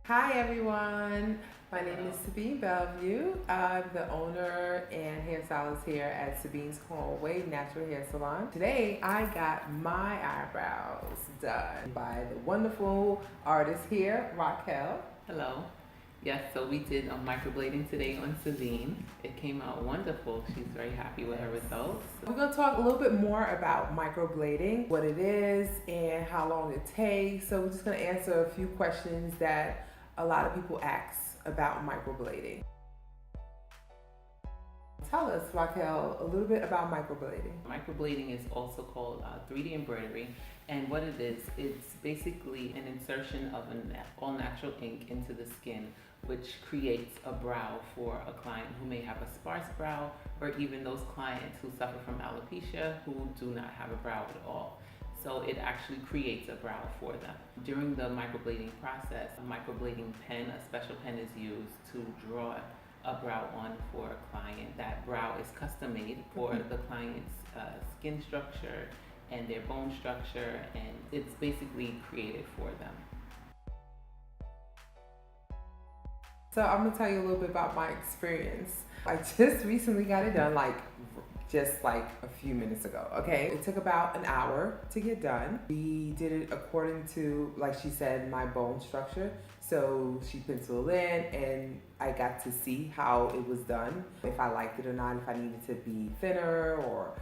Hi everyone, my name is Sabine Bellevue. I'm the owner and hairstylist here at SabinesHallway Natural Hair Salon. Today I got my eyebrows done by the wonderful artist here, Raquel. Hello. Yes, so we did microblading today on Sabine. It came out wonderful. She's very happy with her results. We're going to talk a little bit more about microblading, what it is, and how long it takes. So we're just going to answer a few questions that a lot of people ask about microblading. Tell us, Raquel, a little bit about microblading. Microblading is also called 3D embroidery, and what it is, it's basically an insertion of an all-natural ink into the skin, which creates a brow for a client who may have a sparse brow, or even those clients who suffer from alopecia who do not have a brow at all. So it actually creates a brow for them. During the microblading process, a microblading pen, a special pen is used to draw a brow on for a client. That brow is custom made for the client's skin structure and their bone structure, and it's basically created for them. So I'm gonna tell you a little bit about my experience. I just recently got it done, just like a few minutes ago, okay? It took about an hour to get done. We did it according to, like she said, my bone structure. So she penciled in and I got to see how it was done, if I liked it or not, if I needed to be thinner or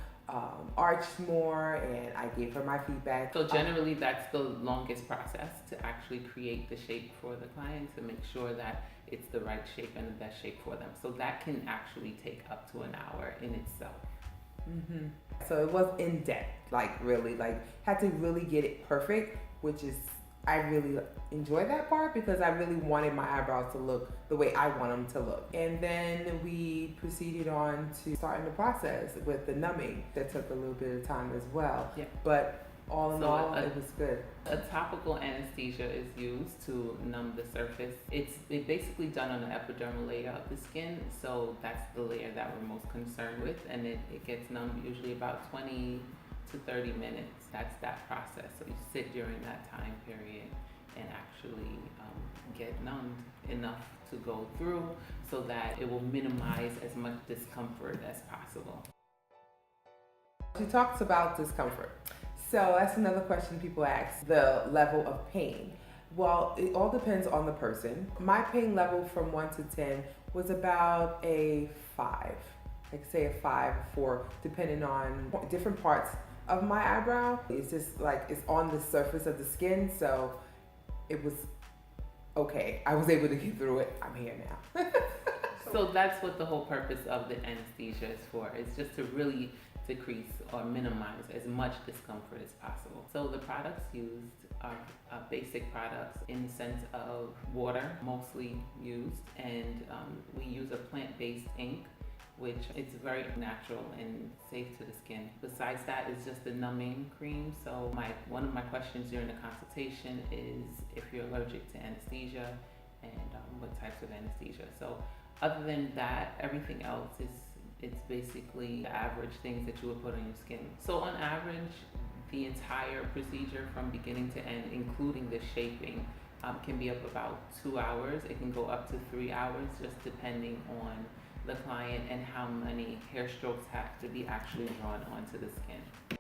arched more, and I gave her my feedback. So generally that's the longest process, to actually create the shape for the client, to make sure that it's the right shape and the best shape for them. So that can actually take up to an hour in itself. Mm-hmm. So it was in depth, had to really get it perfect, which is, I really enjoy that part because I really wanted my eyebrows to look the way I want them to look. And then we proceeded on to starting the process with the numbing. That took a little bit of time as well. Yeah. But all in all, it was good. A topical anesthesia is used to numb the surface. It's basically done on the epidermal layer of the skin, so that's the layer that we're most concerned with, and it gets numbed usually about 20 to 30 minutes. That's that process. So you sit during that time period and actually get numbed enough to go through so that it will minimize as much discomfort as possible. She talks about discomfort. So that's another question people ask, the level of pain. Well, it all depends on the person. My pain level from 1 to 10 was about a 5. Like say a 5 or 4, depending on different parts of my eyebrow. It's just like it's on the surface of the skin, so it was okay. I was able to get through it. I'm here now. So that's what the whole purpose of the anesthesia is for. It's just to really decrease or minimize as much discomfort as possible. So the products used are basic products in the sense of water, mostly used, and we use a plant-based ink, which is very natural and safe to the skin. Besides that is just the numbing cream. So one of my questions during the consultation is if you're allergic to anesthesia and what types of anesthesia. So other than that, everything else it's basically the average things that you would put on your skin. So on average, the entire procedure from beginning to end, including the shaping, can be up about 2 hours. It can go up to 3 hours, just depending on the client and how many hair strokes have to be actually drawn onto the skin.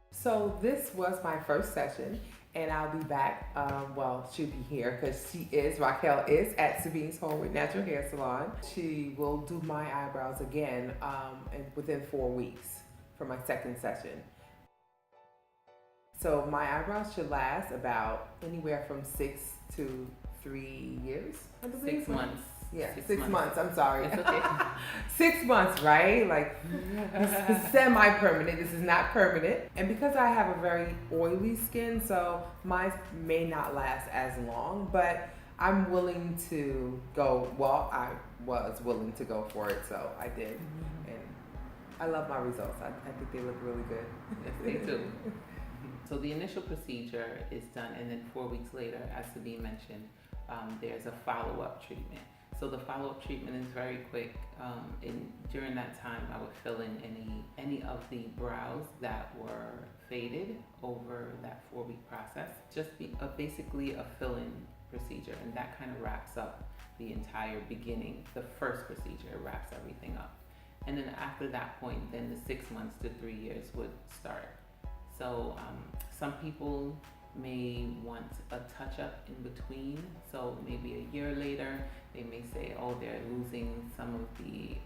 So this was my first session, and I'll be back, she'll be here because Raquel is at SabinesHallway Natural Hair Salon. She will do my eyebrows again within 4 weeks for my second session. So my eyebrows should last about anywhere from 6 to 3 years, I believe. 6 months. Yeah, 6 months. I'm sorry. It's okay. 6 months, right? Like this is semi-permanent. This is not permanent. And because I have a very oily skin, so mine may not last as long, but I'm willing to go. Well, I was willing to go for it, so I did. And I love my results. I think they look really good. Yes, they do. So the initial procedure is done, and then 4 weeks later, as Sabine mentioned, there's a follow-up treatment. So the follow-up treatment is very quick. During that time, I would fill in any of the brows that were faded over that 4-week process. Just basically a fill-in procedure, and that kind of wraps up the entire beginning. The first procedure wraps everything up. And then after that point, then the 6 months to 3 years would start. So some people may want a touch up in between. So maybe a year later, they may say, oh, they're losing some of the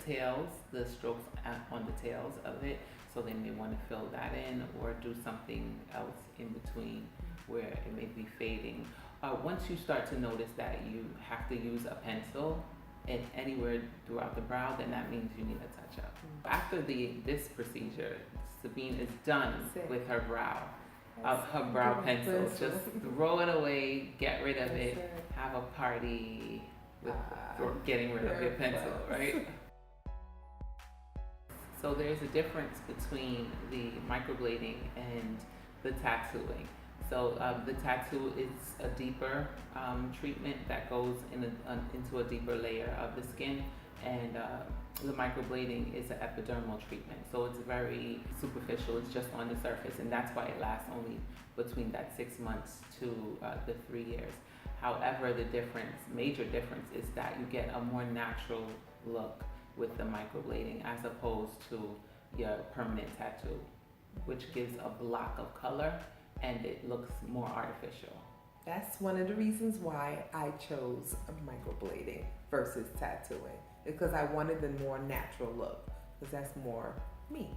tails, the strokes on the tails of it. So they may want to fill that in or do something else in between where it may be fading. Once you start to notice that you have to use a pencil anywhere throughout the brow, then that means you need a touch up. After this procedure, Sabine is done with her brow. Her brow pencil. Just throw it away, get rid of it, have a party with getting rid of your pencil, right? So there's a difference between the microblading and the tattooing. So the tattoo is a deeper treatment that goes into a deeper layer of the skin, and the microblading is an epidermal treatment. So it's very superficial, it's just on the surface, and that's why it lasts only between that 6 months to the 3 years. However, the major difference is that you get a more natural look with the microblading as opposed to your permanent tattoo, which gives a block of color and it looks more artificial. That's one of the reasons why I chose microblading versus tattooing, because I wanted the more natural look, because that's more me.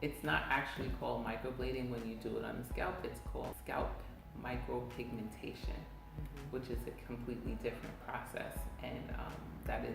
It's not actually called microblading when you do it on the scalp. It's called scalp micropigmentation, which is a completely different process, and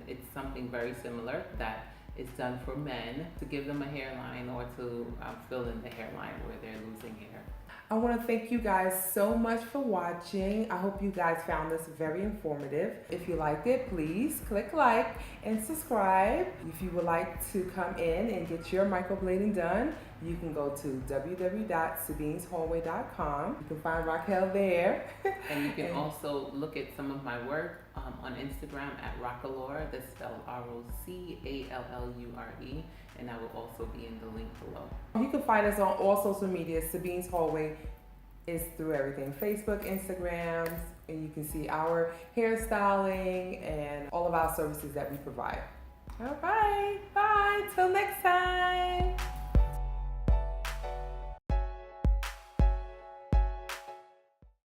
it's something very similar that is done for men to give them a hairline or to fill in the hairline where they're losing hair. I want to thank you guys so much for watching. I hope you guys found this very informative. If you liked it, please click like and subscribe. If you would like to come in and get your microblading done, you can go to www.SabinesHallway.com. You can find Raquel there. And you can also look at some of my work on Instagram at rocallure, that's spelled ROCALLURE, and I will also be in the link below. You can find us on all social media. Sabine's Hallway is through everything: Facebook, Instagram, and you can see our hairstyling and all of our services that we provide. All right, bye, till next time.